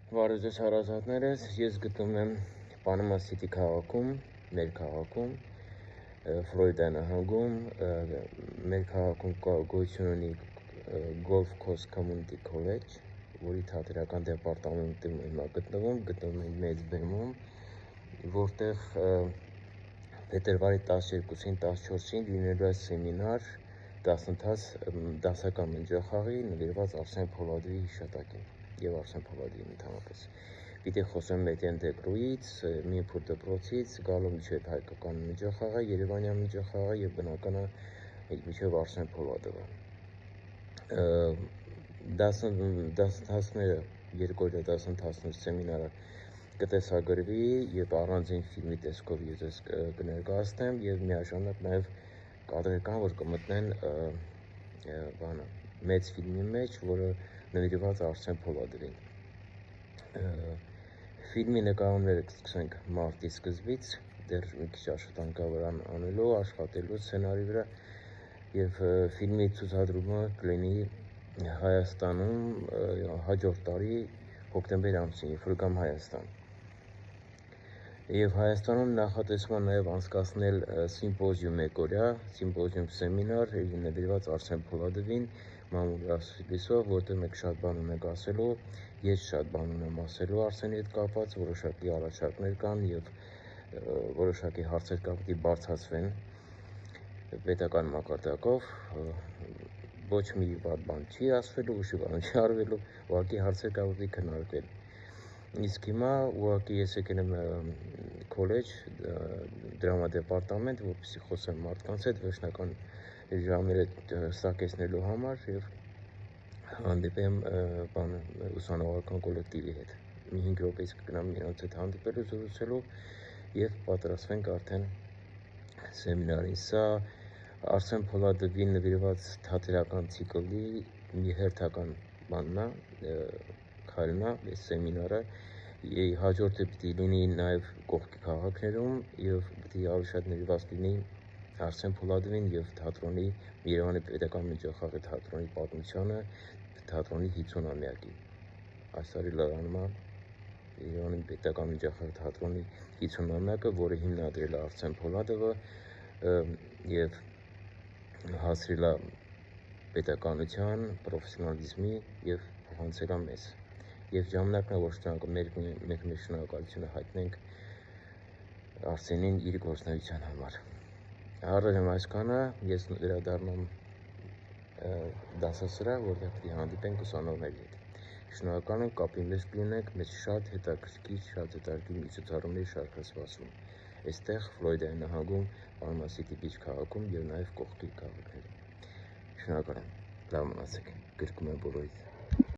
Բարև ձեզ հարազատներս, ես գտնվում եմ Պանամա Սիթի քաղաքում, մեր քաղաքում, Ֆլորիդա նահանգում, մեր քաղաքում գոյություն ունի Gulf Coast Community College, որի թատերական դեպարտամենտում հիմա գտնվում ենք մեծ բեմում, որտեղ փետրվարի 12-ին 14-ին լինելու է սեմինար դասական մնջախաղի նվիրված Արսեն Փոլադովի հիշատակին եւ Արսեն Փոլադովին ընդհանրապես։ Պիտի խոսեմ Մեդիան Դեկրուից, Մինփուր դպրոցից, գալու միջև հայկական մնջախաղը, Երևանյան մնջախաղը եւ բնականա միջև Արսեն Փոլադովը։ Դասընթացները երկօրյա դասընթացներ սեմինարը կտեսագրվի եւ առանձին ֆիլմի տեսքով ես կներկայացնեմ եւ միաժամանակ նաեւ կադրեր կան, որ կմտնեն մեծ ֆիլմի մեջ, որը նվիրված Արսեն Փոլադովին։ Ֆիլմի նկարումները կսկսենք մարտի սկզբից, դեռ մի քիչ աշխատանք անելու, աշխատելու սցենարի վրա եւ ֆիլմի ցուցադրումը կլինի Հայաստանում հաջորդ տարի հոկտեմբեր ամսին, երբ որ գամ Հայաստան։ Եվ Հայաստանում նախատեսվում է նաև անցկացնել սիմպոզիում մեկօրյա, սիմպոզիում սեմինար նվիրված Արսեն Փոլադովին, մանրամասնով, որտեղ մենք շատ բան ունենք ասելու, ես շատ բան ունեմ ասելու Արսենի հետ կապված, որոշակի առաջարկներ կան եւ որոշակի հարցեր կապ բարձրացվեն պետական մակարդակով, ոչ մի վատ բան չի ասվելու, ոչ մի բան չի արվելու, ուղղակի հարցեր կապ քննարկվել։ Իսկ հիմա ուղղակի ես եկել եմ քոլեջ, դրամա դեպարտամենտ, որպեսզի խոսեմ մարդկանց հետ, վերջնական ժամերը սակեցնելու համար եւ հանդիպեմ ուսանողական կոլեկտիվի հետ։ Մի 5 րոպեից կգնամ նրանց հետ հանդիպելու, զրուցելու եւ պատրաստվենք արդեն սեմինարին։ Սա Արսեն Փոլադովին նվիրված թատերական ցիկլի մի հերթական բանն է, քայլն է, այս սեմինարը հաջորդը պիտի լինի նաև կողքի քաղաքներում եւ պիտի ավելի շատ նվիրված լինի Արսեն Փոլադովին եւ թատրոնի Երևանի պետական միջախաղի թատրոնի պատմությանը, թատրոնի 50-ամյակի։ Այս տարի լրանում է Երևանի պետական միջախաղի թատրոնի 50-ամյակը, որը հիմնադրել է Արսեն Փոլադովը եւ հասրել է պետականության, պրոֆեսիոնալիզմի եւ փոխանցել է մեզ։ Եվ ժամանակն է, որ մենք մեր շնորհակալությունը հայտնենք Արսենին իր գործունեության համար։ Առել եմ այսքանը, ես վերադառնում դասասրահ, որտեղ պիտի հանդիպենք ուսանողների հետ։ Շնորհակալ եմ, կապի մեջ կլինենք, մեզ շատ հետաքրքիր միջոցառումների շարք է սպասում։ Այստեղ Ֆլորիդայի նահանգում, Պանամա Սիթի Բիչ քաղաքում եւ նաեւ կողքի քաղաքներում։ Շնորհակալ եմ, լավ մնացեք, գրկում եմ բոլորիդ։